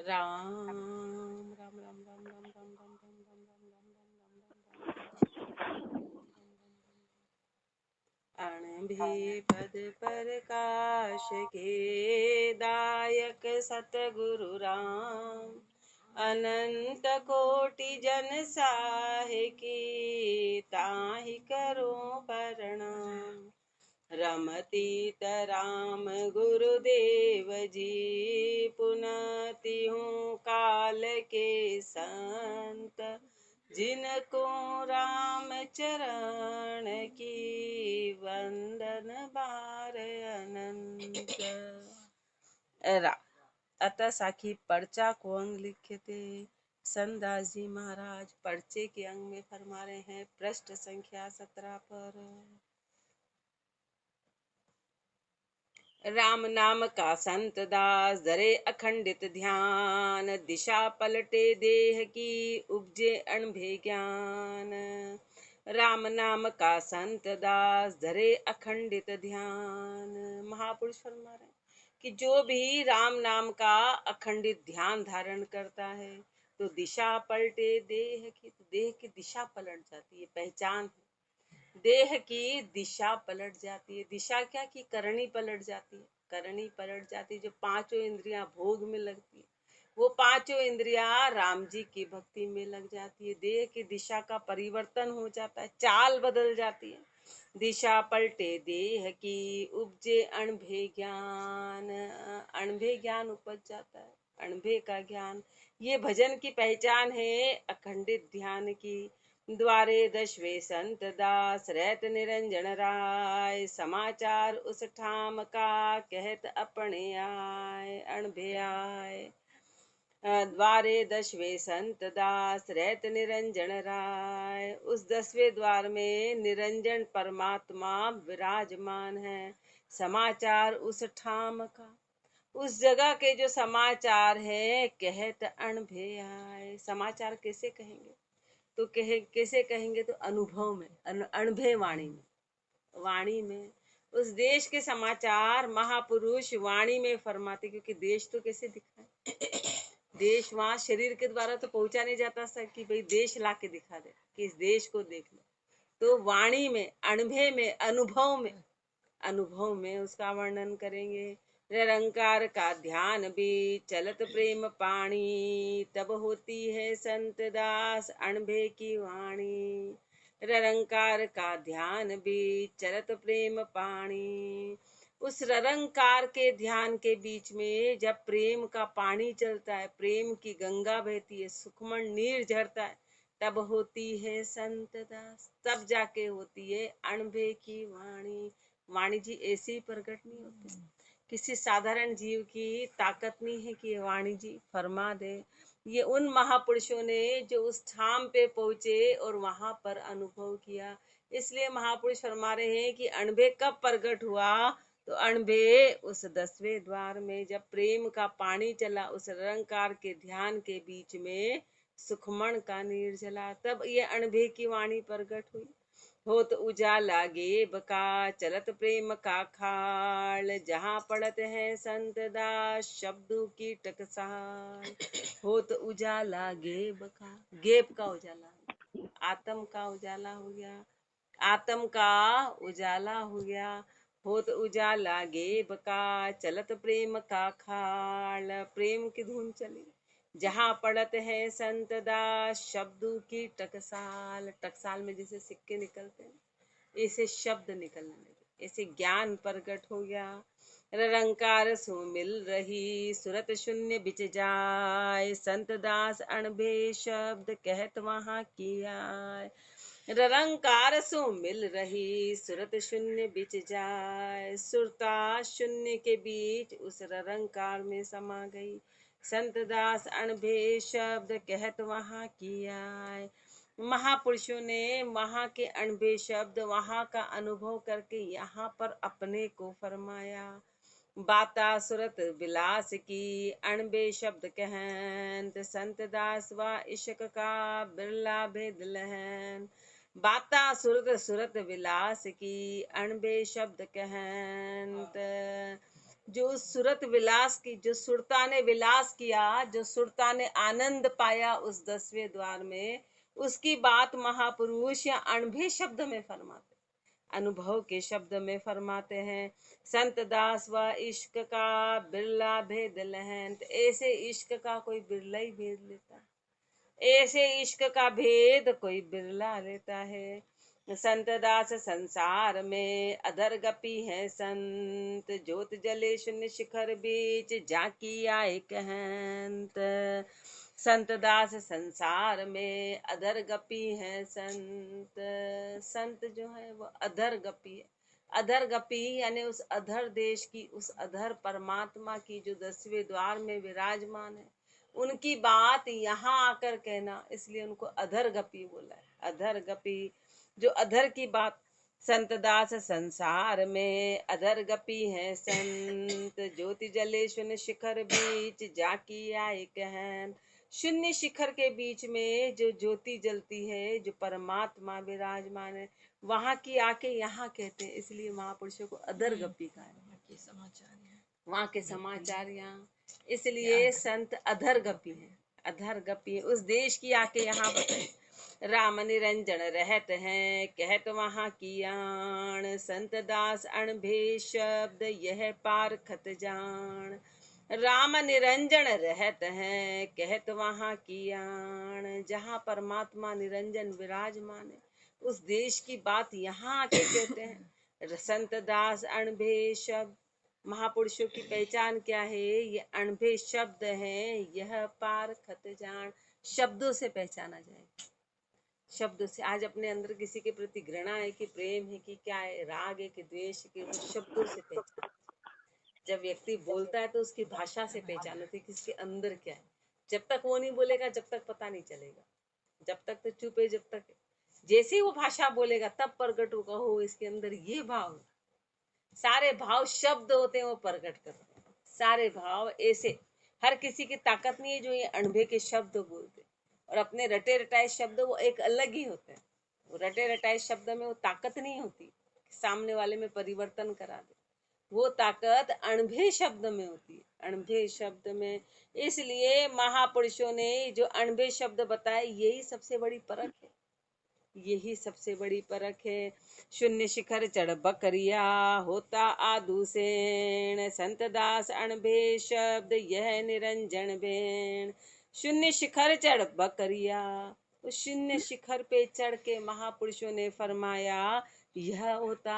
राम राम राम राम राम राम राम राम राम राम अणभि पद प्रकाश के दायक सतगुरु राम अनंत कोटि जन साहे की ताहि करो प्रणाम। रमतीत राम गुरुदेव जी पुनति हूँ काल के संत जिनको राम चरण की वंदन बार अनंत। अतः साखी पर्चा को अंग लिखे थे संतदास जी महाराज। पर्चे के अंग में फरमा रहे हैं पृष्ठ संख्या 17 पर। राम नाम का संत दास धरे अखंडित ध्यान दिशा पलटे देह की उपजे अणभे ज्ञान। राम नाम का संत दास धरे अखंडित ध्यान। महापुरुष फरमा रहे कि जो भी राम नाम का अखंडित ध्यान धारण करता है तो दिशा पलटे देह की, तो देह की दिशा पलट जाती है। पहचान देह की दिशा पलट जाती है। दिशा क्या की करनी पलट जाती है। करनी पलट जाती है। जो पांचों इंद्रियां भोग में लगती है वो पांचों इंद्रियां राम जी की भक्ति में लग जाती है। देह की दिशा का परिवर्तन हो जाता है, चाल बदल जाती है। दिशा पलटे देह की उपजे अणभे ज्ञान। अणभे ज्ञान उपज जाता है, अणभे का ज्ञान। ये भजन की पहचान है अखंडित ध्यान की। द्वारे दशवे संत दास रहत निरंजन राय समाचार उस ठाम का कहत अपने आए अणभे आए। द्वारे दशवे संत दास रहत निरंजन राय। उस 10वें द्वार में निरंजन परमात्मा विराजमान है। समाचार उस ठाम का, उस जगह के जो समाचार है कहत अणभे आए। समाचार कैसे कहेंगे तो कैसे कहेंगे तो अनुभव में, अणभे वाणी में। वाणी में उस देश के समाचार महापुरुष वाणी में फरमाते, क्योंकि देश तो कैसे दिखाए। देश वहां शरीर के द्वारा तो पहुंचा नहीं जाता सर कि भाई देश ला के दिखा दे कि इस देश को देख लो। तो वाणी में, अणभे में, अनुभव में उसका वर्णन करेंगे। निरंकार का ध्यान भी चलत प्रेम पानी तब होती है संत दास अणभे की वाणी। निरंकार का ध्यान भी चलत प्रेम पानी। उस निरंकार के ध्यान के बीच में जब प्रेम का पानी चलता है, प्रेम की गंगा बहती है, सुखमण नीर झरता है, तब होती है संत दास, तब जाके होती है अणभे की वाणी। वाणी जी ऐसी प्रकट नहीं होती, किसी साधारण जीव की ताकत नहीं है कि वाणी जी फरमा दे। ये उन महापुरुषों ने जो उस ठाम पे पहुंचे और वहां पर अनुभव किया। इसलिए महापुरुष फरमा रहे हैं कि अणभे कब प्रकट हुआ तो अणभे उस 10वें द्वार में जब प्रेम का पानी चला, उस निरंकार के ध्यान के बीच में सुखमण का नीर जला, तब ये अणभे की वाणी प्रकट हुई। होत उजाला गेब का चलत प्रेम का खाल जहाँ पड़त है संत दास शब्दों की टकसाल। होत उजाला गेब का, गेब का उजाला, आत्म का उजाला हो गया, आत्म का उजाला हो गया। होत उजाला गेब का चलत प्रेम का खाल, प्रेम की धुन चली जहाँ पड़त है संत दास शब्दों की टकसाल। टकसाल में जैसे सिक्के निकलते हैं ऐसे शब्द निकलने लगे, ऐसे ज्ञान प्रकट हो गया। निरंकार सो मिल रही सुरत शून्य बिच जाए संत दास अणभे शब्द कहत वहां किया। निरंकार सो मिल रही सुरत शून्य बिच जाए, सुरता शून्य के बीच उस निरंकार में समा गई। संत दास अणभे शब्द कहत वहां किया। महापुरुषों ने वहां के अणभे शब्द, वहां का अनुभव करके यहाँ पर अपने को फरमाया। बाता सुरत विलास की अणबे शब्द कहन संत दास वा इश्क का बिरला भेद लहन। बाता सुरत सुरत विलास की अणबे शब्द कहन जो सुरत विलास की, जो सुरता ने विलास किया, जो सुरता ने आनंद पाया उस 10वें द्वार में, उसकी बात महापुरुष या अणभे शब्द में फरमाते, अनुभव के शब्द में फरमाते हैं। संत दास व इश्क का बिरला भेद लहन, ऐसे इश्क का कोई बिरला ही भेद लेता है, ऐसे इश्क का भेद कोई बिरला लेता है। संत दास संसार में अधर गपी है संत, ज्योत जले शून्य शिखर बीच झांकी आए कहंत। संत दास संसार में अधर गपी है संत, संत जो है वो अधर गपी है। अधर गपी यानी उस अधर देश की, उस अधर परमात्मा की जो 10वें द्वार में विराजमान है, उनकी बात यहाँ आकर कहना, इसलिए उनको अधर गपी बोला है। अधर गपी, जो अधर की बात। संत दास संसार में अधर गपी है संत, ज्योति जले शून्य शिखर बीच जाकी आए कहन। शून्य शिखर के बीच में जो ज्योति जलती है, जो परमात्मा विराजमान है, वहां की आके यहाँ कहते हैं, इसलिए महापुरुषों को अधर गपी कहा है। वहाँ के समाचार यहाँ, इसलिए संत अधर गपी है, अधर गपी है। उस देश की आके यहाँ बताए। राम निरंजन रहत हैं कहत वहाँ की आण, संत दास अणभे शब्द यह पारखत जान। राम निरंजन रहत हैं कहत वहाँ की आण, जहाँ परमात्मा निरंजन विराजमान है, उस देश की बात यहाँ आके कहते हैं। संत दास अणभे शब्द, महापुरुषों की पहचान क्या है? ये अणभे शब्द हैं, यह पारखत जान, शब्दों से पहचाना जाएगा, शब्दों से। आज अपने अंदर किसी के प्रति घृणा है कि प्रेम है कि क्या है, राग है कि द्वेष है, कि वो शब्दों से पहचान। जब व्यक्ति बोलता है तो उसकी भाषा से पहचान होती है कि इसके अंदर क्या है। जब तक वो नहीं बोलेगा जब तक पता नहीं चलेगा, जब तक तो चुप है, जब तक। जैसे ही वो भाषा बोलेगा तब प्रकट होगा, हो इसके अंदर ये भाव। सारे भाव शब्द होते हैं, वो प्रकट करते हैं सारे भाव। ऐसे हर किसी की ताकत नहीं है जो ये अणभे के शब्द बोलते, और अपने रटे रटाए शब्द वो एक अलग ही होते हैं। वो रटे रटाए शब्द में वो ताकत नहीं होती सामने वाले में परिवर्तन करा दे, वो ताकत अणभे शब्द में होती है, अणभे शब्द में। इसलिए महापुरुषों ने जो अणभे शब्द बताए, यही सबसे बड़ी परख है, यही सबसे बड़ी परख है। शून्य शिखर चढ़ बकरिया होता आदूसेण, संत दास अणभे शब्द यह निरंजन बेण। शून्य शिखर चढ़ बकरिया, उस शून्य शिखर पे चढ़ के महापुरुषों ने फरमाया, यह होता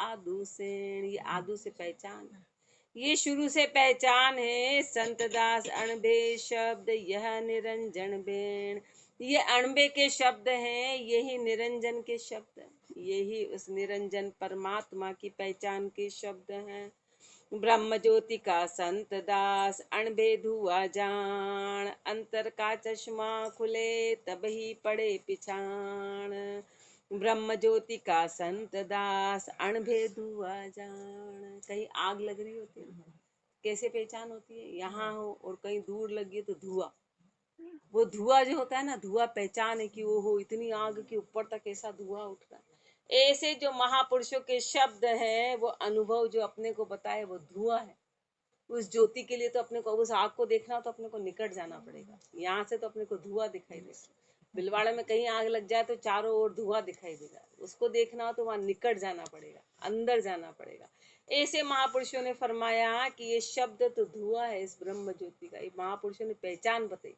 आदूसेण। ये आदू से पहचान, ये शुरू से पहचान है। संत दास अणभे शब्द यह निरंजन बेण, ये अणबे के शब्द हैं, यही निरंजन के शब्द हैं, यही उस निरंजन परमात्मा की पहचान के शब्द हैं। ब्रह्म ज्योति का संत दास अणबे धुआ जान, अंतर का चश्मा खुले तब ही पड़े पिछाण। ब्रह्म ज्योति का संत दास अणबे धुआ जान। कहीं आग लग रही होती है, कैसे पहचान होती है? यहाँ हो और कहीं दूर लगी तो धुआं, वो धुआं जो होता है ना, धुआं पहचान है कि वो हो इतनी आग के ऊपर तक ऐसा धुआं उठता है। ऐसे जो महापुरुषों के शब्द हैं, वो अनुभव जो अपने को बताए, वो धुआं है। उस ज्योति के लिए तो अपने को, उस आग को देखना तो अपने को निकट जाना पड़ेगा। यहाँ से तो अपने को धुआं दिखाई देगा, बिलवाड़े में कहीं आग लग जाए तो चारों ओर धुआं दिखाई देगा। उसको देखना हो तो वहां निकट जाना पड़ेगा, अंदर जाना पड़ेगा। ऐसे महापुरुषों ने फरमाया कि ये शब्द तो धुआं है इस ब्रह्म ज्योति का। ये महापुरुषों ने पहचान बताई,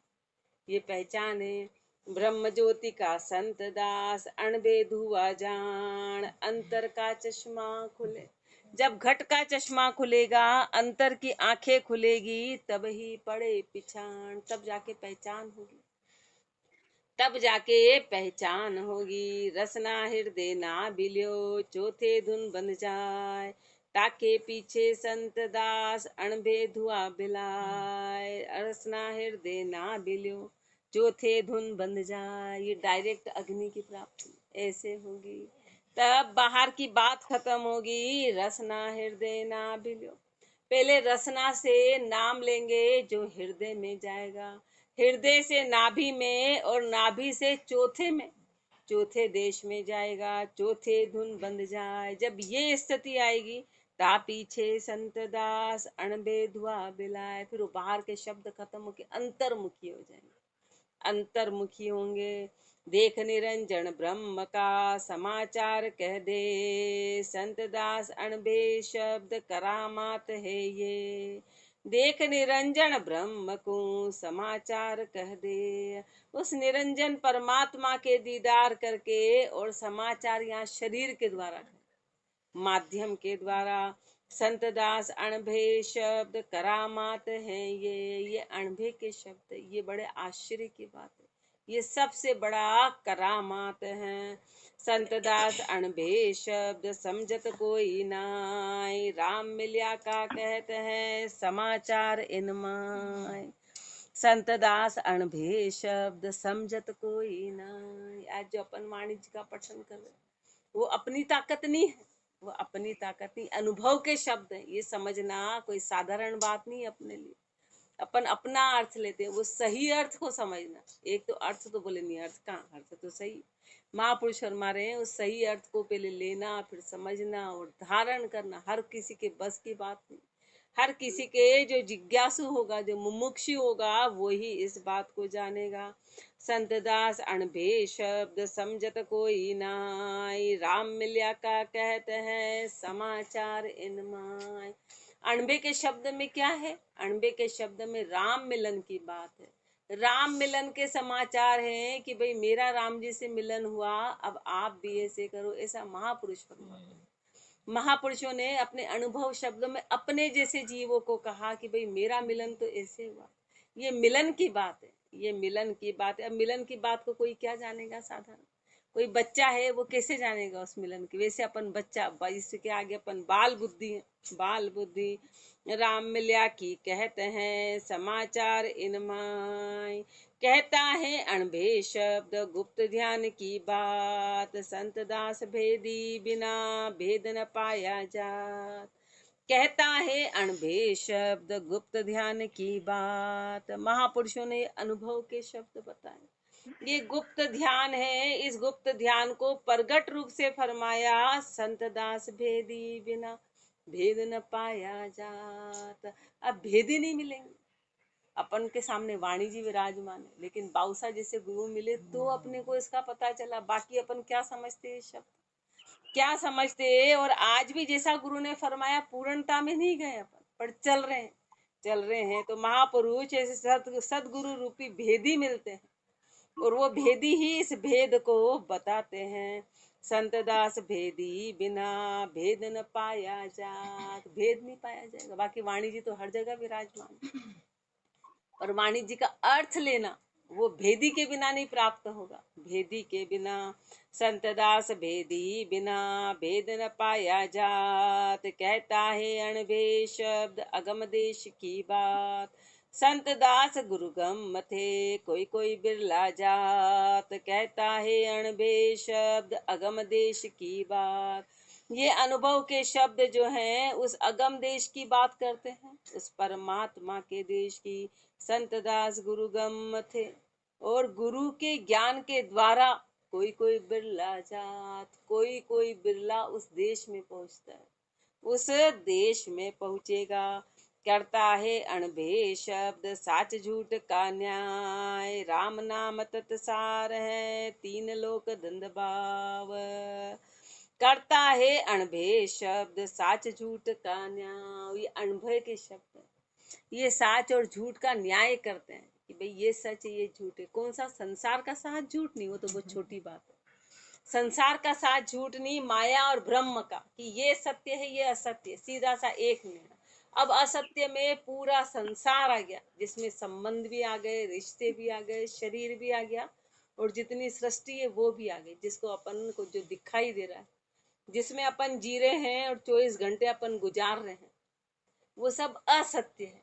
ये पहचान है। ब्रह्म ज्योति का संत दास अणबे धुआ जान, अंतर का चश्मा खुले। जब घट का चश्मा खुलेगा, अंतर की आंखें खुलेगी, तब ही पड़े पिछाण, तब जाके पहचान होगी, तब जाके पहचान होगी। रसना हृदय ना बिलियो चौथे धुन बन जाए, ताके पीछे संत दास अणबे धुआ बिलाए। रसना हृदय ना बिलियो चौथे धुन बन जाए, ये डायरेक्ट अग्नि की प्राप्ति ऐसे होगी। तब बाहर की बात खत्म होगी। रसना हृदय ना बिलियो, पहले रसना से नाम लेंगे जो हृदय में जाएगा, हृदय से नाभि में, और नाभि से चौथे में, चौथे देश में जाएगा। चौथे धुन बंद जाए, जब ये स्थिति आएगी ता पीछे संत दास अणबे धुआ बिलाए। फिर वो बाहर के शब्द खत्म होके अंतर्मुखी हो जाएंगे, अंतर्मुखी होंगे। देख निरंजन ब्रह्म का समाचार कह दे, संत दास अणबे शब्द करामात है ये। देख निरंजन ब्रह्म को समाचार कह दे, उस निरंजन परमात्मा के दीदार करके, और समाचार यहाँ शरीर के द्वारा, माध्यम के द्वारा। संत दास अणभे शब्द करामात हैं ये अणभे के शब्द, ये बड़े आश्चर्य की बात है, ये सबसे बड़ा करामात है। संत दास अणभे शब्द समझत कोई नाय, राम मिल्या का कहते हैं समाचार इनमाय। संत दास अणभे शब्द समझत कोई नाय। आज जो अपन वाणी जी का पठन कर रहे, वो अपनी ताकत नहीं है, वो अपनी ताकत नहीं, अनुभव के शब्द हैं। ये समझना कोई साधारण बात नहीं है अपने लिए। अपन अपना अर्थ लेते हैं, वो सही अर्थ को समझना। एक तो अर्थ तो बोले नहीं, अर्थ कहाँ, अर्थ तो सही महापुरुष फरमा रहे हैं, उस सही अर्थ को पहले लेना, फिर समझना और धारण करना हर किसी के बस की बात नहीं। हर किसी के जो जिज्ञासु होगा, जो मुमुक्षु होगा, वही इस बात को जानेगा। संत दास अणभे शब्द समझत कोई नाय, राम मिल्या का कहते हैं समाचार इनमाय। अणबे के शब्द में क्या है? अणबे के शब्द में राम मिलन की बात है। राम मिलन के समाचार हैं कि भाई मेरा राम जी से मिलन हुआ, अब आप भी ऐसे करो, ऐसा महापुरुष फरमाते हैं। महापुरुषों ने अपने अनुभव शब्दों में अपने जैसे जीवों को कहा कि भाई मेरा मिलन तो ऐसे हुआ। ये मिलन की बात है, ये मिलन की बात है। अब मिलन की बात को कोई क्या जानेगा? साधारण कोई बच्चा है, वो कैसे जानेगा उस मिलन की? वैसे अपन बच्चा, इसके आगे अपन बाल बुद्धि है, बाल बुद्धि। राम मिल्या की कहते हैं समाचार इनमाय, कहता है अणभे शब्द गुप्त ध्यान की बात, संत दास भेदी बिना भेद न पाया जात। कहता है अणभे शब्द गुप्त ध्यान की बात। महापुरुषों ने अनुभव के शब्द बताए, ये गुप्त ध्यान है। इस गुप्त ध्यान को प्रगट रूप से फरमाया, संत दास भेदी बिना भेद न पाया जात। अब भेद ही नहीं मिलेंगे। अपन के सामने वाणी जी विराजमान है, लेकिन बाउसा जैसे गुरु मिले तो अपने को इसका पता चला। बाकी अपन क्या समझते हैं शब्द, क्या समझते हैं। और आज भी जैसा गुरु ने फरमाया पूर्णता में नहीं गए अपन, पर चल रहे हैं, चल रहे हैं। तो महापुरुष ऐसे सदगुरु रूपी भेदी मिलते हैं, और वो भेदी ही इस भेद को बताते हैं। संत दास भेदी बिना भेद न पाया जात, भेद नहीं पाया जाएगा। बाकी वाणी जी तो हर जगह विराजमान, और वाणी जी का अर्थ लेना वो भेदी के बिना नहीं प्राप्त होगा, भेदी के बिना। संत दास भेदी बिना भेद न पाया जात, कहता है अणभे शब्द अगम देश की बात। संत दास गुरुगम थे कोई कोई बिरला जात, कहता है अणभे शब्द अगम देश की बात। ये अनुभव के शब्द जो हैं उस अगम देश की बात करते हैं, उस परमात्मा के देश की। संत दास गुरुगम थे, और गुरु के ज्ञान के द्वारा कोई कोई बिरला जात, कोई कोई बिरला उस देश में पहुंचता है, उस देश में पहुंचेगा। करता है अणभे शब्द साच झूठ का न्याय, राम नाम तत्सार है तीन लोक धंध भाव। करता है अणभे शब्द साच झूठ का न्याय, ये अणभय के शब्द है। ये साच और झूठ का न्याय करते हैं कि भाई ये सच है, ये झूठ है। कौन सा? संसार का साथ झूठ नहीं, वो तो बहुत छोटी बात है। संसार का साथ झूठ नहीं, माया और ब्रह्म का, कि ये सत्य है ये असत्य है, सीधा सा एक निर्णय। अब असत्य में पूरा संसार आ गया, जिसमें संबंध भी आ गए, रिश्ते भी आ गए, शरीर भी आ गया, और जितनी सृष्टि है वो भी आ गई, जिसको अपन को जो दिखाई दे रहा है, जिसमें अपन जी रहे हैं और 24 घंटे अपन गुजार रहे हैं, वो सब असत्य है।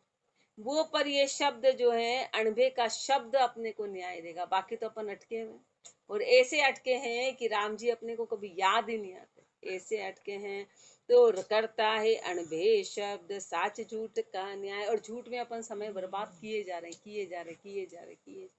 वो पर ये शब्द जो है, अणभे का शब्द अपने को न्याय देगा। बाकी तो अपन अटके हुए, और ऐसे अटके हैं कि राम जी अपने को कभी याद ही नहीं आते, ऐसे अटके हैं। तो करता है अणभे शब्द साच झूठ का न्याय, और झूठ में अपन समय बर्बाद किए जा रहे हैं, किए जा रहे, किए जा रहे, किए।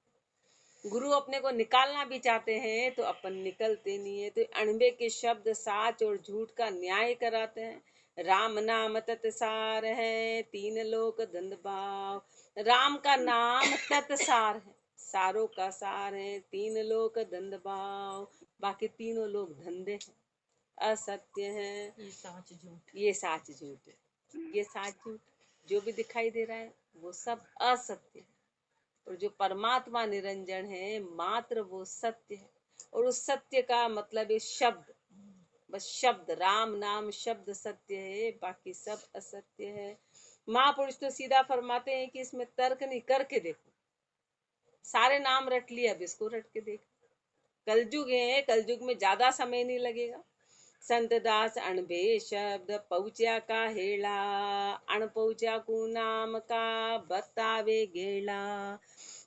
गुरु अपने को निकालना भी चाहते हैं तो अपन निकलते नहीं है। तो अणबे के शब्द साच और झूठ का न्याय कराते हैं, राम नाम तत्सार है, तीन लोक धंध भाव। राम का नाम तत्सार है, सारों का सार है, तीन लोक धंध भाव। बाकी तीनों लोग धंधे हैं, असत्य है, ये साच झूठ। ये साच झूठ है, ये साच झूठ जो भी दिखाई दे रहा है वो सब असत्य है। और जो परमात्मा निरंजन है मात्र वो सत्य है। और उस सत्य का मतलब है शब्द, बस शब्द, राम नाम शब्द सत्य है, बाकी सब असत्य है। महापुरुष तो सीधा फरमाते हैं कि इसमें तर्क नहीं, करके देखो। सारे नाम रट लिया, अब इसको रट के देखो। कलयुग है, कलयुग में ज्यादा समय नहीं लगेगा। संत दास अणबे शब्द पहुंचा का हेला, अण पहुंचा को नाम का बतावे गेला।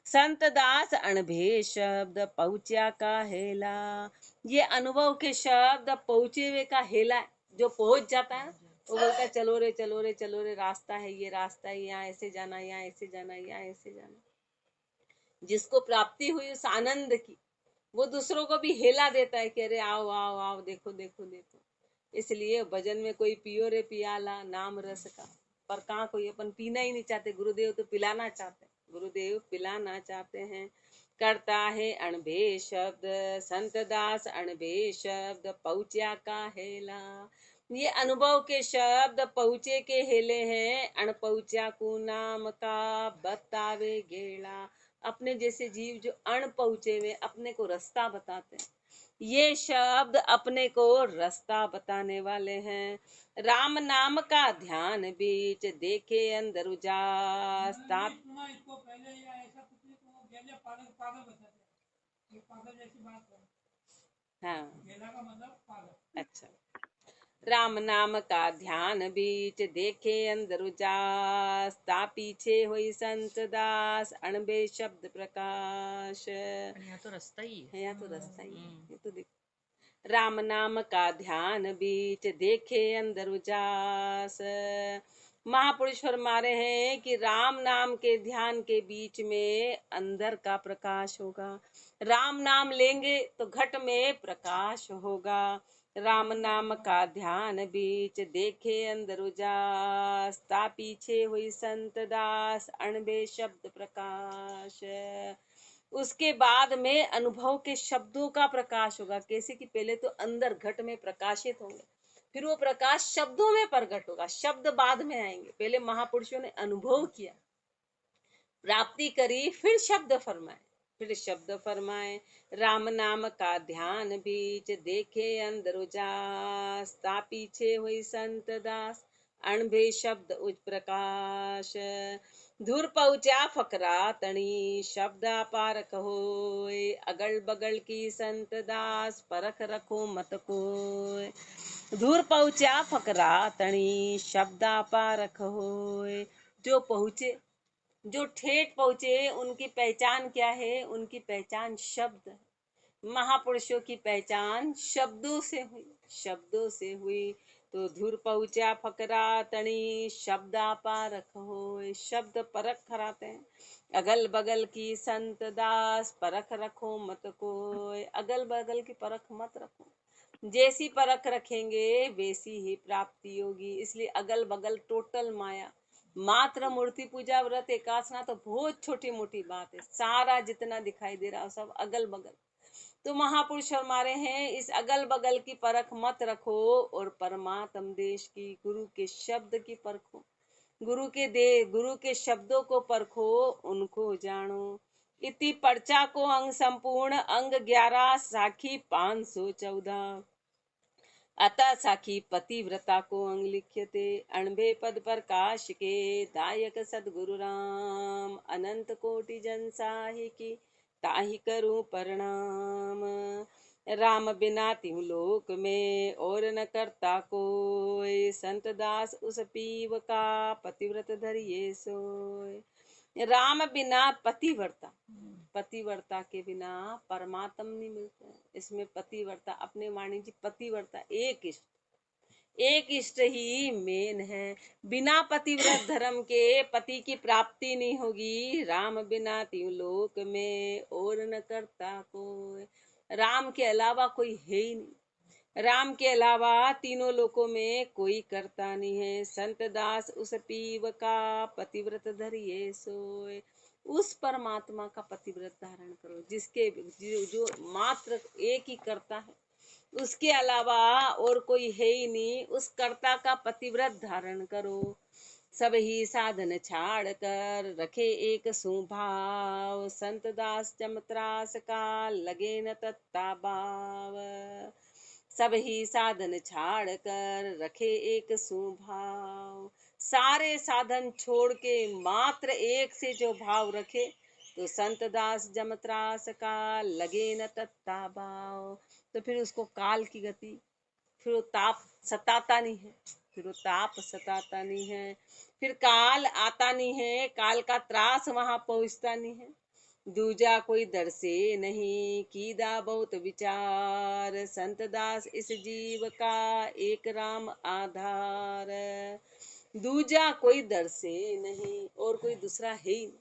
संत दास अणभे शब्द पहुंचा का हेला, ये अनुभव के शब्द पहुंचे हुए का हेला है। जो पहुंच जाता है वो बोलता है चलो रे चलो रे चलो रे, रास्ता है ये, रास्ता है, यहाँ ऐसे जाना, यहाँ ऐसे जाना, यहाँ ऐसे जाना। जिसको प्राप्ति हुई उस आनंद की, वो दूसरों को भी हेला देता है कि अरे आओ आओ आओ, देखो देखो देखो। इसलिए भजन में कोई पियो रे पियाला नाम रस का, पर कहाँ कोई, अपन पीना ही नहीं चाहते। गुरुदेव तो पिलाना चाहते हैं, गुरुदेव पिलाना चाहते हैं। करता है अणभे शब्द संत दास अणभे शब्द पहुंचा का हेला, ये अनुभव के शब्द पहुंचे के हेले हैं। अण पहुंचा को नाम का बतावे गेला, अपने जैसे जीव जो अण पहुंचे हुए अपने को रास्ता बताते हैं, ये शब्द अपने को रास्ता बताने वाले हैं। राम नाम का ध्यान बीच देखे अंदर उजास ताप। हाँ, अच्छा। राम नाम का ध्यान बीच देखे अंदर उजास, ता पीछे हुई संत दास अणबे शब्द प्रकाश। यहाँ तो रास्ता ही है। यहाँ तो रास्ता ही है, ये तो देखो। राम नाम का ध्यान बीच देखे अंदर उजास। महापुरुष फरमा रहे हैं कि राम नाम के ध्यान के बीच में अंदर का प्रकाश होगा। राम नाम लेंगे तो घट में प्रकाश होगा। राम नाम का ध्यान बीच देखे अंदर उजास, ता पीछे हुई संत दास अणबे शब्द प्रकाश। उसके बाद में अनुभव के शब्दों का प्रकाश होगा। कैसे कि पहले तो अंदर घट में प्रकाशित होंगे, फिर वो प्रकाश शब्दों में प्रकट होगा। शब्द बाद में आएंगे, पहले महापुरुषों ने अनुभव किया, प्राप्ति करी, फिर शब्द फरमाए, फिर शब्द फरमाए। राम नाम का ध्यान बीच देखे अंदर उजास, ता पीछे हुई संत दास अणभे शब्द उज प्रकाश। धुर पहुंचा फकरा तणी शब्द पारक होय, अगल बगल की संत दास परख रखो मत कोय। धुर पहुंचा फकरा तणी शब्द पारक होय, जो पहुंचे, जो ठेठ पहुंचे उनकी पहचान क्या है? उनकी पहचान शब्द है। महापुरुषों की पहचान शब्दों से हुई, शब्दों से हुई। तो धुर पहुंचा फकरा तणी शब्द पारख हो, शब्द परख कराते हैं। अगल बगल की संत दास परख रखो मत कोय, अगल बगल की परख मत रखो। जैसी परख रखेंगे वैसी ही प्राप्ति होगी। इसलिए अगल बगल टोटल माया, मात्र मूर्ति पूजा व्रत एकासना तो बहुत छोटी मोटी बात है। सारा जितना दिखाई दे रहा है सब अगल बगल। तो महापुरुष हमारे हैं, इस अगल बगल की परख मत रखो और परमात्म देश की, गुरु के शब्द की परखो, गुरु के गुरु के शब्दों को परखो, उनको जानो। इति पर्चा को अंग संपूर्ण, अंग 11 साखी 514। अतः साखी पतिव्रता को अंग लिख्यते, अणबे पद प्रकाश के दायक सदगुरु राम। अनंत कोटि जन साहि की ताहि करूं प्रणाम। राम बिना तिहु लोक में और न करता कोय, संत दास उस पीव का पतिव्रत धरिये सोय। राम बिना पतिव्रता, पतिव्रता के बिना परमात्म नहीं मिलता है। इसमें पतिव्रता, अपने वाणी जी पतिव्रता, एक इष्ट, एक इष्ट ही मेन है। बिना पतिव्रत धर्म के पति की प्राप्ति नहीं होगी। राम बिना तीन लोक में और न करता कोई, राम के अलावा कोई है ही नहीं। राम के अलावा तीनों लोकों में कोई करता नहीं है। संत दास उस पीव का पतिव्रत धरिए सोए। उस परमात्मा का पतिव्रत धारण करो जिसके जो मात्र एक ही करता है, उसके अलावा और कोई है ही नहीं। उस कर्ता का पतिव्रत धारण करो। सब ही साधन छाड़ कर रखे एक सुभाव। संत दास चमत्रास का लगे न तत्ता भाव। सब ही साधन छाड़ कर रखे एक सुभाव। सारे साधन छोड़ के मात्र एक से जो भाव रखे, तो संत दास जमत्रास का लगे न तत्ता भाव। तो फिर उसको काल की गति, फिर वो ताप सताता नहीं है, फिर वो ताप सताता नहीं है, फिर काल आता नहीं है, काल का त्रास वहां पहुंचता नहीं है। दूजा कोई दर से नहीं कीदा बहुत विचार। संत दास इस जीव का एक राम आधार। दूजा कोई दर से नहीं, और कोई दूसरा है ही नहीं,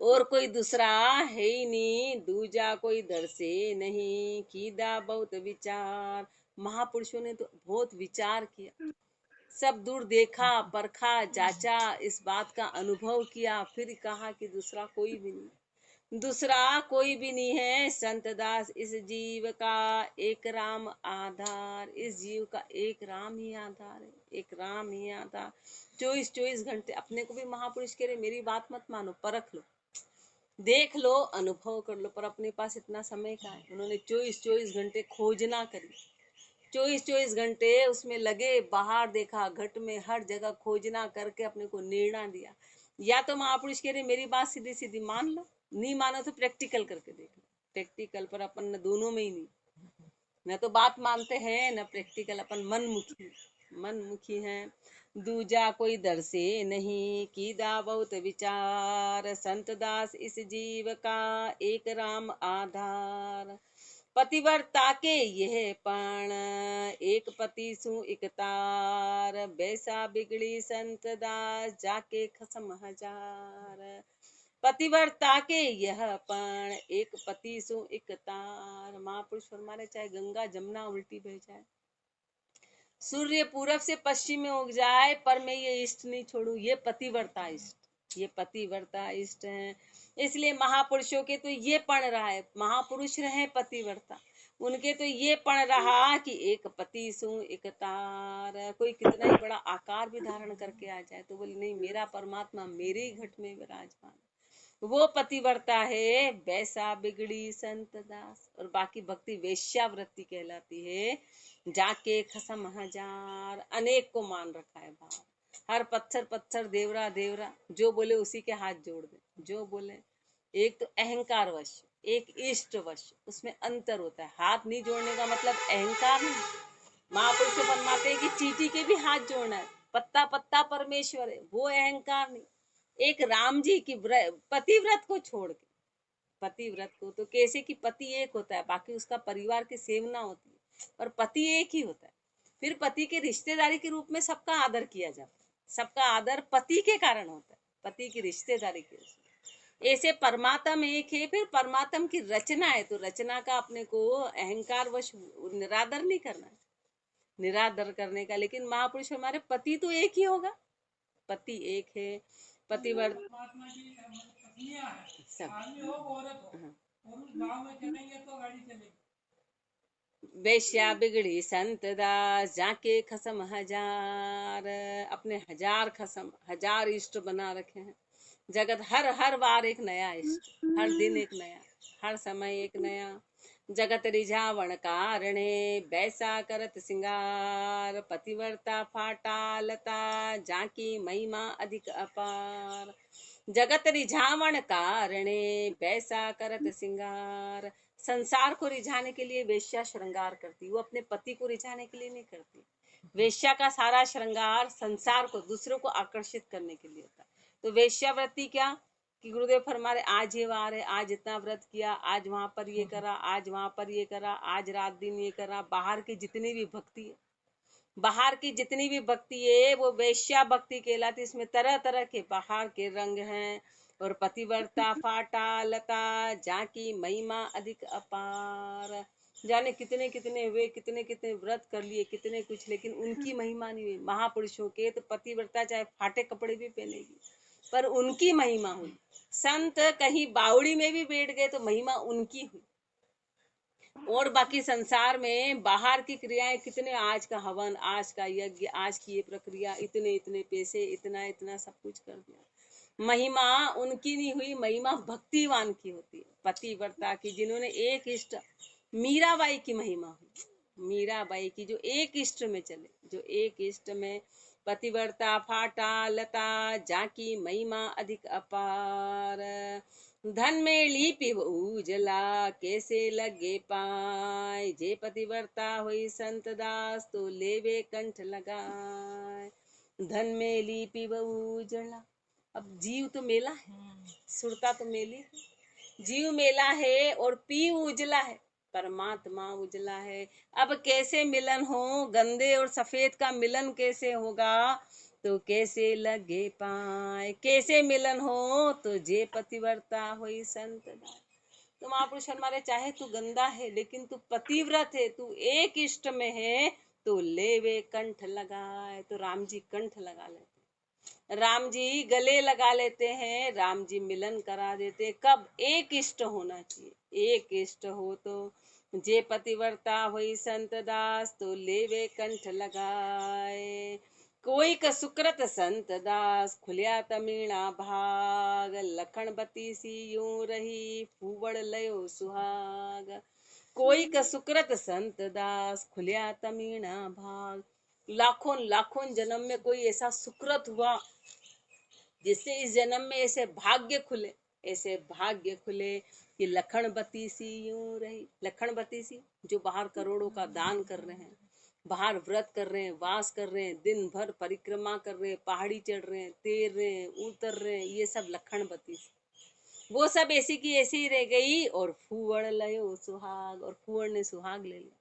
और कोई दूसरा है ही नहीं। दूजा कोई दर से नहीं कीदा बहुत विचार। महापुरुषों ने तो बहुत विचार किया, सब दूर देखा, परखा, जांचा, इस बात का अनुभव किया, फिर कहा कि दूसरा कोई भी नहीं, दूसरा कोई भी नहीं है। संत दास इस जीव का एक राम आधार। इस जीव का एक राम ही आधार है, एक राम ही आधार। 24 घंटे अपने को भी महापुरुष कह रहे मेरी बात मत मानो, परख लो, देख लो, अनुभव कर लो, पर अपने पास इतना समय कहाँ है। उन्होंने 24 घंटे खोजना करी, 24 घंटे उसमें लगे, बाहर देखा, घट में हर जगह खोजना करके अपने को निर्णय दिया। या तो महापुरुष कह रहे मेरी बात सीधी सीधी मान लो, नहीं मानो तो प्रैक्टिकल करके देख लो। प्रैक्टिकल पर अपन दोनों में ही नहीं, न तो बात मानते हैं न प्रैक्टिकल, अपन मनमुखी हैं। दूजा कोई दर से नहीं कीदा बहुत विचार। संत दास इस जीव का एक राम आधार। पतिव्रता के यह पण एक पति सु इकतार। बैसा बिगड़ी संत दास जाके खसम हजार। पतिव्रता के यह पण एक पति सु इकतार। महापुरुष फरमाने चाहे गंगा जमुना उल्टी बह जाए, सूर्य पूरब से पश्चिम में उग जाए, पर मैं ये इष्ट नहीं छोड़ू। ये पतिव्रता इष्ट, ये पतिव्रता इष्ट है। इसलिए महापुरुषों के तो ये पण रहा है, महापुरुष रहे पतिव्रता, उनके तो ये पण रहा कि एक पति सु एक तार। कोई कितना ही बड़ा आकार भी धारण करके आ जाए तो बोले नहीं, मेरा परमात्मा मेरे ही घट में विराजमान, वो पतिव्रता है। वैसा बिगड़ी संत दास। और बाकी भक्ति वेश्यावृत्ति कहलाती है। जाके खसम हजार, अनेक को मान रखा है भाव। हर पत्थर देवरा देवरा, जो बोले उसी के हाथ जोड़ दे, जो बोले। एक तो अहंकार वश, एक इष्ट वश, उसमें अंतर होता है। हाथ नहीं जोड़ने का मतलब अहंकार नहीं। महापुरुष फरमाते हैं कि चींटी के भी हाथ जोड़ना है, पत्ता पत्ता परमेश्वर है, वो अहंकार नहीं। एक राम जी की पतिव्रत को छोड़ के, पतिव्रत को तो कैसे कि पति एक होता है, बाकी उसका परिवार की सेवना होती है, और पति एक ही होता है। फिर पति के रिश्तेदारी के रूप में सबका आदर किया जाता है, सबका आदर पति के कारण होता है, पति की रिश्तेदारी के रूप में। ऐसे परमात्मा एक है, फिर परमात्मा की रचना है, तो रचना का अपने को अहंकार वश निरादर नहीं करना है, निरादर करने का। लेकिन महापुरुष हमारे पति तो एक ही होगा, पति एक है। पतिव्रत सब वेश्या बिगड़ी संत दास जाके खसम हजार। अपने हजार खसम, हजार इष्ट बना रखे हैं। जगत हर बार एक नया इष्ट, हर दिन एक नया, हर समय एक नया। जगत रिझावण कारणे बैसा करत सिंगार। पतिव्रता फाटा लता जाकी महिमा अधिक अपार। जगत रिझावण कारणे बैसा करत सिंगार। संसार को रिझाने के लिए वेश्या श्रृंगार करती, वो अपने पति को रिझाने के लिए नहीं करती। वेश्या का सारा श्रृंगार संसार को, दूसरों को आकर्षित करने के लिए होता है। तो वेश्यावृत्ति क्या कि गुरुदेव फरमा रहे आज ये वार है, आज इतना व्रत किया, आज वहां पर ये करा, आज वहां पर ये करा, आज रात दिन ये करा। बाहर की जितनी भी भक्ति है, बाहर की जितनी भी भक्ति है वो वेश्या भक्ति कहलाती। इसमें तरह तरह के बाहर के रंग हैं। और पतिव्रता फाटा लता जाकी महिमा अधिक अपार। जाने कितने कितने हुए, कितने कितने व्रत कर लिए, कितने कुछ, लेकिन उनकी महिमा नहीं हुई। महापुरुषों के तो पतिव्रता चाहे फाटे कपड़े भी पहनेगी, पर उनकी महिमा हुई। संत कहीं बावड़ी में भी बैठ गए तो महिमा उनकी हुई। और बाकी संसार में बाहर की क्रियाएं कितने, आज का हवन, आज का यज्ञ, आज की ये प्रक्रिया, इतने इतने पैसे, इतना इतना सब कुछ कर दिया, महिमा उनकी नहीं हुई। महिमा भक्तिवान की होती है, पतिव्रता की, जिन्होंने एक इष्ट, मीराबाई की महिमा हुई। मीराबाई की जो एक इष्ट में चले, जो एक इष्ट में पतिव्रता फाटा लता, जाकी महिमा अधिक अपार। धन में लीपि उजला, कैसे लगे पाए, जे पतिव्रता हुई संत दास, तो लेवे कंठ लगाए। धन में लीपि उजला, अब जीव तो मेला है, सुरता तो मेली है, जीव मेला है और पी उजला है, परमात्मा उजला है। अब कैसे मिलन हो, गंदे और सफेद का मिलन कैसे होगा, तो कैसे लगे पाए, कैसे मिलन हो, तो जे पतिव्रता हुई संत दास। तो महापुरुष हमारे, चाहे तू गंदा है लेकिन तू पतिव्रत है, तू एक इष्ट में है, तो लेवे कंठ लगाए। तो राम जी कंठ लगा लेते, राम जी गले लगा लेते हैं, राम जी मिलन करा देते। कब? एक इष्ट होना चाहिए, एक इष्ट हो तो जे पतिव्रता हुई संत दास, तो लेवे कंठ लगाए। कोई का सुकृत संत दास, खुलिया तमीणा भाग, लखन बती सी यूं रही, फूवड़ लयो सुहाग। कोई का सुकृत संत दास, खुलिया तमीणा भाग। लाखों लाखों जन्म में कोई ऐसा सुकृत हुआ जिससे इस जन्म में ऐसे भाग्य खुले, ऐसे भाग्य खुले कि लखनबती सी यूं रही। लखनबती सी जो बाहर करोड़ों का दान कर रहे हैं, बाहर व्रत कर रहे हैं, वास कर रहे हैं, दिन भर परिक्रमा कर रहे हैं, पहाड़ी चढ़ रहे हैं, तैर रहे हैं, उतर रहे हैं, ये सब लखनबती सी, वो सब ऐसी की ऐसी ही रह गई। और फूवड़ लयो सुहाग, और फूवड़ ने सुहाग ले लिया।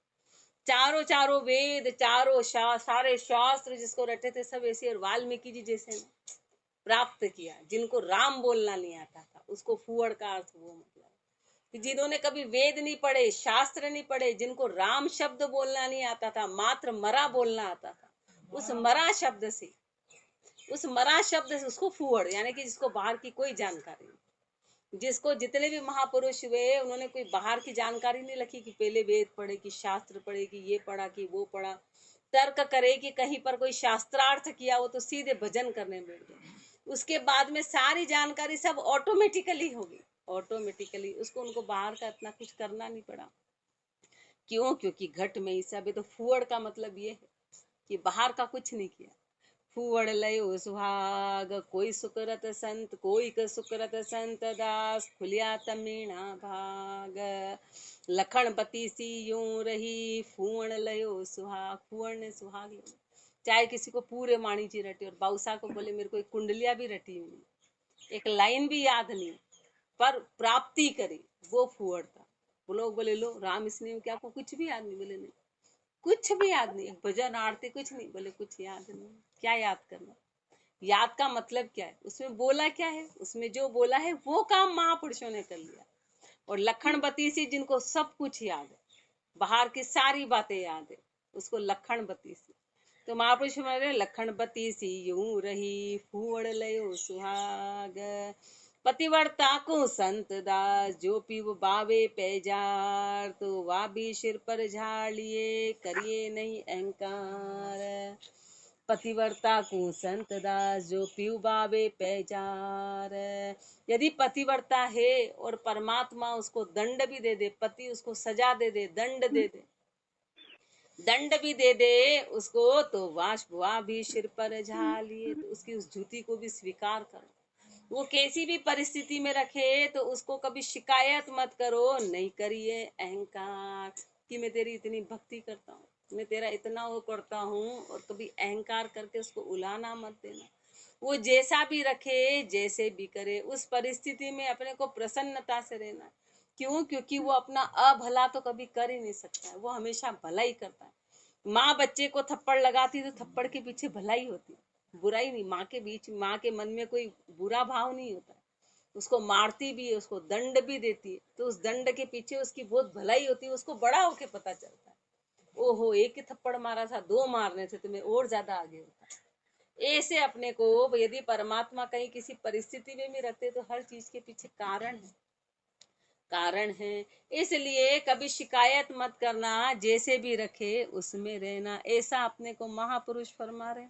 चारों चारों वेद, चारों सारे शास्त्र जिसको रटे थे सब ऐसे, और वाल्मीकि जी जैसे प्राप्त किया। जिनको राम बोलना नहीं आता था, उसको फूवड़ का अर्थ वो मतलब कि जिन्होंने कभी वेद नहीं पढ़े, शास्त्र नहीं पढ़े, जिनको राम शब्द बोलना नहीं आता था, मात्र मरा बोलना आता था, उस मरा शब्द से, उस मरा शब्द से उसको फूवड़, यानी कि जिसको बाहर की कोई जानकारी नहीं। जिसको जितने भी महापुरुष हुए उन्होंने कोई बाहर की जानकारी नहीं रखी कि पहले वेद पढ़े, कि शास्त्र पढ़े, कि ये पढ़ा, कि वो पढ़ा, तर्क करे कि कहीं पर कोई शास्त्रार्थ किया हो तो सीधे भजन करने बैठ गए। उसके बाद में सारी जानकारी सब ऑटोमेटिकली होगी, ऑटोमेटिकली, उसको उनको बाहर का इतना कुछ करना नहीं पड़ा। क्यों? क्योंकि घट में ही सब है। तो फूवड़ का मतलब ये है कि बाहर का कुछ नहीं किया। फूवड़ लयो सुहाग, कोई सुकरत संत, कोई का सुकरत संत दास, खुलिया तमीणा भाग। लखनपति सी यूं रही, फूवड़ लयो सुहाग, फूवड़ ने सुहाग लिया। चाहे किसी को पूरे माणी जी रटे, और बाउसा को बोले मेरे को एक कुंडलिया भी रटी हुई, एक लाइन भी याद नहीं, पर प्राप्ति करी, वो फूवड़ था। वो लोग बोले लो राम इसने क्या, आपको कुछ भी याद नहीं? बोले नहीं, कुछ भी याद नहीं। भजन आरती कुछ नहीं? बोले कुछ याद नहीं। क्या याद करना? याद का मतलब क्या है? उसमें बोला क्या है? उसमें जो बोला है वो काम महापुरुषों ने कर लिया। और लखनबती सी, जिनको सब कुछ याद है, बाहर की सारी बातें याद है, उसको लखनबती सी। तो महापुरुष हमारे लखनबती सी यूं रही, फूवड़ लयो सुहाग। पतिव्रता को संत दास, जो पीव बावे पैजार, तो वा भी सिर पर झाड़ लिए, करिए नहीं अहंकार। पतिव्रता को संत दास, जो पीव बावे पैजार। यदि पतिव्रता है और परमात्मा उसको दंड भी दे दे, पति उसको सजा दे दे, दंड दे दे, दंड भी दे दे उसको, तो वाह भी सिर पर झालिए, तो उसकी उस झूठी को भी स्वीकार करो। वो कैसी भी परिस्थिति में रखे तो उसको कभी शिकायत मत करो, नहीं करिए अहंकार कि मैं तेरी इतनी भक्ति करता हूँ, मैं तेरा इतना वो करता हूँ, और कभी अहंकार करके उसको उलाना मत देना। वो जैसा भी रखे, जैसे भी करे, उस परिस्थिति में अपने को प्रसन्नता से रहना। क्यों? क्योंकि वो अपना अभला तो कभी कर ही नहीं सकता है, वो हमेशा भला ही करता है। माँ बच्चे को थप्पड़ लगाती तो थप्पड़ के पीछे भलाई होती, बुराई नहीं। माँ के बीच, माँ के मन में कोई बुरा भाव नहीं होता। उसको मारती भी है, उसको दंड भी देती है, तो उस दंड के पीछे उसकी बहुत भलाई होती है, उसको बड़ा होके पता चलता है, ओहो एक ही थप्पड़ मारा था, 2 मारने थे, तुम्हें और ज्यादा आगे होता है। ऐसे अपने को यदि परमात्मा कहीं किसी परिस्थिति में भी रखते तो हर चीज के पीछे कारण है। इसलिए कभी शिकायत मत करना, जैसे भी रखे उसमें रहना, ऐसा अपने को महापुरुष फरमा रहे।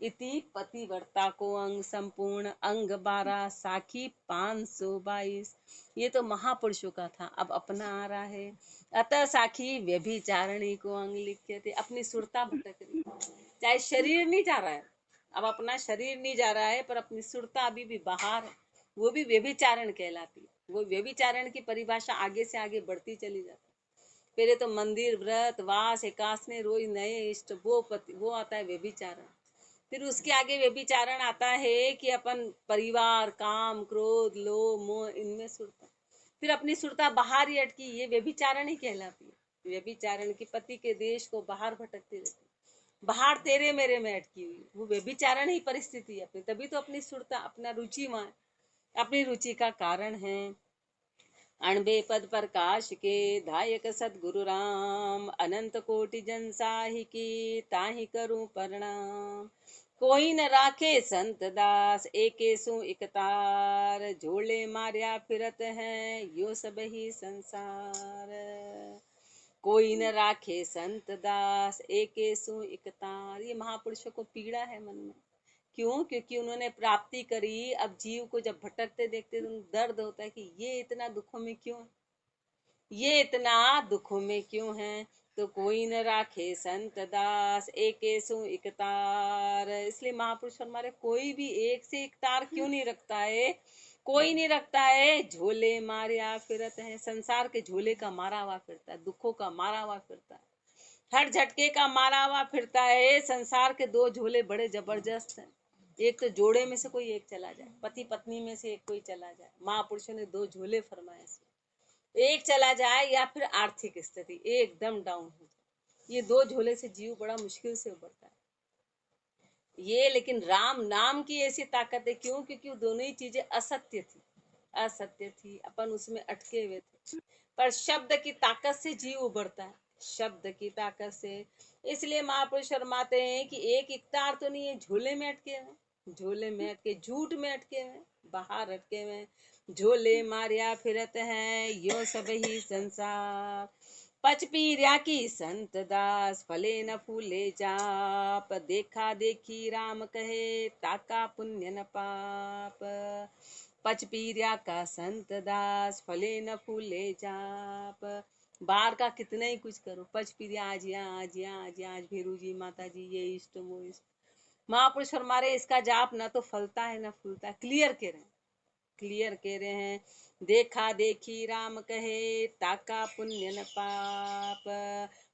इति पतिव्रता को अंग संपूर्ण अंग 12 साखी 522। ये तो महापुरुषों का था, अब अपना आ रहा है। अतः साखी व्यभिचारणी को अंग लिखे थे, अपनी सुरता भटक रही, चाहे शरीर नहीं जा रहा है, अब अपना शरीर नहीं जा रहा है, पर अपनी सुरता अभी भी बाहर है, वो भी व्यभिचारण कहलाती है। वो व्यभिचारण की परिभाषा आगे से आगे बढ़ती चली जाती है। पहले तो मंदिर व्रत वास एकासने रोज नए इष्ट, वो आता है व्यभिचारण। फिर उसके आगे व्यभिचारण आता है कि अपन परिवार काम क्रोध लोभ मोह इनमें सुरता, फिर अपनी सुरता बाहर ही अटकी, ये व्यभिचारण ही कहलाती है। व्यभिचारण की पति के देश को बाहर भटकती रहती, बाहर तेरे मेरे में अटकी हुई, वो व्यभिचारण ही परिस्थिति है अपनी, तभी तो अपनी सुरता अपना रुचि वहां, अपनी रुचि का कारण है। अणबे पद प्रकाश के धायक सदगुरु राम, अनंत कोटि जन साहिकी ताहि करूं प्रणाम। कोई न राखे संत दास एके सु इकतार, झोले मार्या फिरत हैं यो सब ही संसार। कोई न राखे संत दास एके सु इकतार, ये महापुरुषों को पीड़ा है मन में। क्यों? क्योंकि उन्होंने प्राप्ति करी, अब जीव को जब भटकते देखते तो दर्द होता है कि ये इतना दुखों में क्यों, ये इतना दुखों में क्यों है। तो कोई न राखे संत दास एके सु इकतार, इसलिए महापुरुष हमारे कोई भी एक से एक तार क्यों नहीं रखता है, कोई नहीं रखता है। झोले मारिया फिरत है, संसार के झोले का मारा हुआ फिरता है, दुखों का मारा हुआ फिरता है, हर झटके का मारा हुआ फिरता है। संसार के 2 झोले बड़े जबरदस्त हैं, एक तो जोड़े में से कोई एक चला जाए, पति पत्नी में से एक कोई चला जाए, महापुरुषों ने 2 झोले फरमाए, एक चला जाए या फिर आर्थिक स्थिति एकदम डाउन हो जाए, ये 2 झोले से जीव बड़ा मुश्किल से उबरता है। ये लेकिन राम नाम की ऐसी ताकत है, क्यों? क्योंकि वो दोनों ही चीजें असत्य थी, अपन उसमें अटके हुए थे, पर शब्द की ताकत से जीव उभरता है, शब्द की ताकत से। इसलिए महापुरुष फरमाते हैं कि एक इकतार तो नहीं है, झोले में अटके हुए, झोले में अटके, झूठ में अटके हुए, बाहर अटके हुए, झोले मारिया फिरत हैं यो सब ही संसार। पच पीरिया की संत दास फले न फूले जाप, देखा देखी राम कहे ताका पुण्य न पाप। पच पीरिया का संत दास फले न फूले जाप, बाहर का कितना ही कुछ करो, पच पीरिया आज यहाँ आज यहाँ आज यहाँ, आज भेरू जी माता जी ये इष्ट वो इष्ट, महापुरुष फरमारे इसका जाप ना तो फलता है ना फूलता है। क्लियर कह रहे हैं, देखा देखी राम कहे ताका पुण्य न पाप।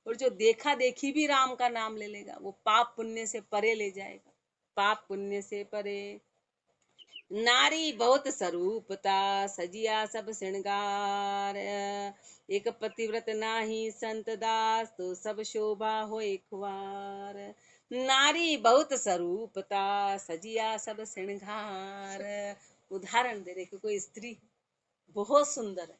और जो देखा देखी भी राम का नाम ले लेगा वो पाप पुण्य से परे ले जाएगा, पाप पुण्य से परे। नारी बहुत स्वरूपता सजिया सब श्रृंगार, एक पतिव्रत नाही संत दास तो सब शोभा हो खुआर। नारी बहुत स्वरूपता सजिया सब श्रृंगार, उदाहरण दे रहे कि कोई स्त्री बहुत सुंदर है,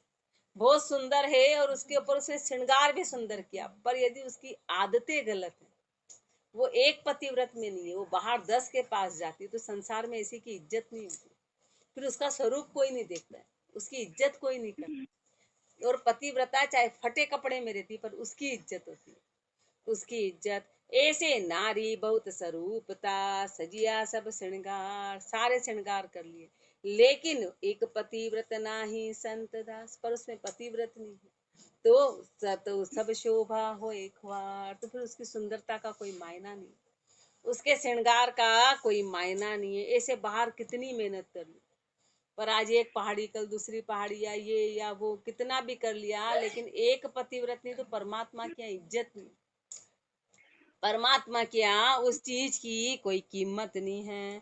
बहुत सुंदर है और उसके ऊपर उसने श्रृंगार भी सुंदर किया, पर यदि उसकी आदतें गलत है, वो एक पतिव्रत में नहीं है, वो बाहर 10 के पास जाती है, तो संसार में ऐसी की इज्जत नहीं होती, फिर उसका स्वरूप कोई नहीं देखता है, उसकी इज्जत कोई नहीं करता। और पतिव्रता चाहे फटे कपड़े में रहती पर उसकी इज्जत होती है, उसकी इज्जत। ऐसे नारी बहुत स्वरूपता सजिया सब श्रृंगार, सारे श्रृंगार कर लिए, लेकिन एक पतिव्रत नाही संत दास, पर उसमें पतिव्रत नहीं है, तो सब शोभा हो एक बार, तो फिर उसकी सुंदरता का कोई मायना नहीं, उसके श्रृंगार का कोई मायना नहीं है। ऐसे बाहर कितनी मेहनत कर ली, पर आज एक पहाड़ी कल दूसरी पहाड़ी या ये या वो कितना भी कर लिया, लेकिन एक पतिव्रत नहीं तो परमात्मा की इज्जत नहीं, परमात्मा के यहाँ उस चीज की कोई कीमत नहीं है।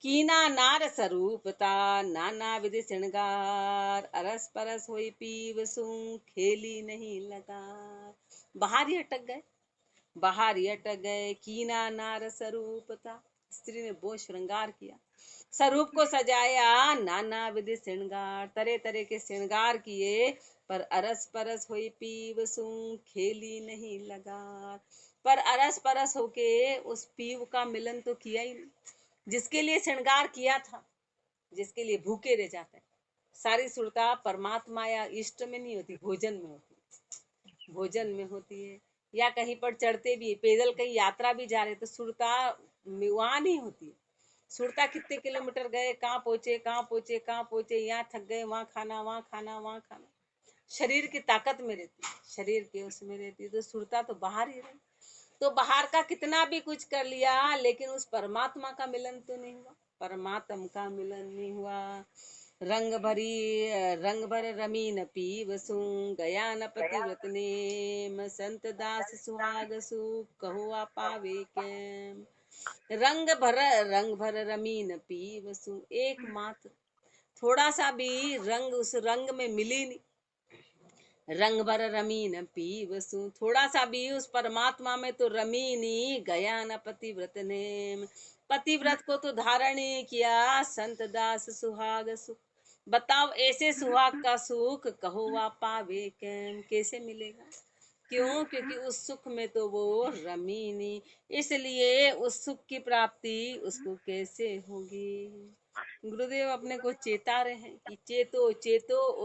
कीना नार स्वरूपता नाना विधि श्रृंगार, अरस परस होई पीव सू खेली नहीं लगा। बाहर ही अटक गए, बाहर ही अटक गए। कीना नार स्वरूपता, स्त्री ने बहुत श्रृंगार किया, स्वरूप को सजाया नाना विधि श्रृंगार, तरह तरह के श्रृंगार किए, पर अरस परस हुई पीव सूं खेली नहीं लगा। पर अरस परस होके उस पीव का मिलन तो किया ही नहीं, जिसके लिए श्रृंगार किया था, जिसके लिए भूखे रह जाते हैं। सारी सुरता परमात्मा या इष्ट में नहीं होती, भोजन में होती है, भोजन में होती है। या कहीं पर चढ़ते भी, पैदल कहीं यात्रा भी जा रहे तो सुरता वहां नहीं होती। सुरता कितने किलोमीटर गए, कहाँ पहुंचे कहाँ पहुंचे कहाँ पहुंचे, यहाँ थक गए, वहां खाना वहां खाना वहां खाना, शरीर की ताकत में रहती है, शरीर के उसमें रहती है। तो सुरता तो बाहर ही रही। तो बाहर का कितना भी कुछ कर लिया, लेकिन उस परमात्मा का मिलन तो नहीं हुआ, परमात्मा का मिलन नहीं हुआ। रंग भर रमी न पीवसु, गया न पतिव्रत नेम, संत दास सुहाग सुख कहो आ पावे कैम। रंग भर रमी न पीवसु, एकमात्र थोड़ा सा भी रंग उस रंग में मिली नहीं। रंग भर रमी न पीवसु, थोड़ा सा भी उस परमात्मा में तो रमी नहीं, गया न पतिव्रत नेम, पतिव्रत को तो धारण ही किया। संत दास सुहाग सुख, बताओ ऐसे सुहाग का सुख कहो वा पावे कैम, कैसे मिलेगा? क्यों? क्योंकि उस सुख में तो वो रमी नहीं, इसलिए उस सुख की प्राप्ति उसको कैसे होगी? गुरुदेव अपने को चेता रहे हैं कि चेतो चेतो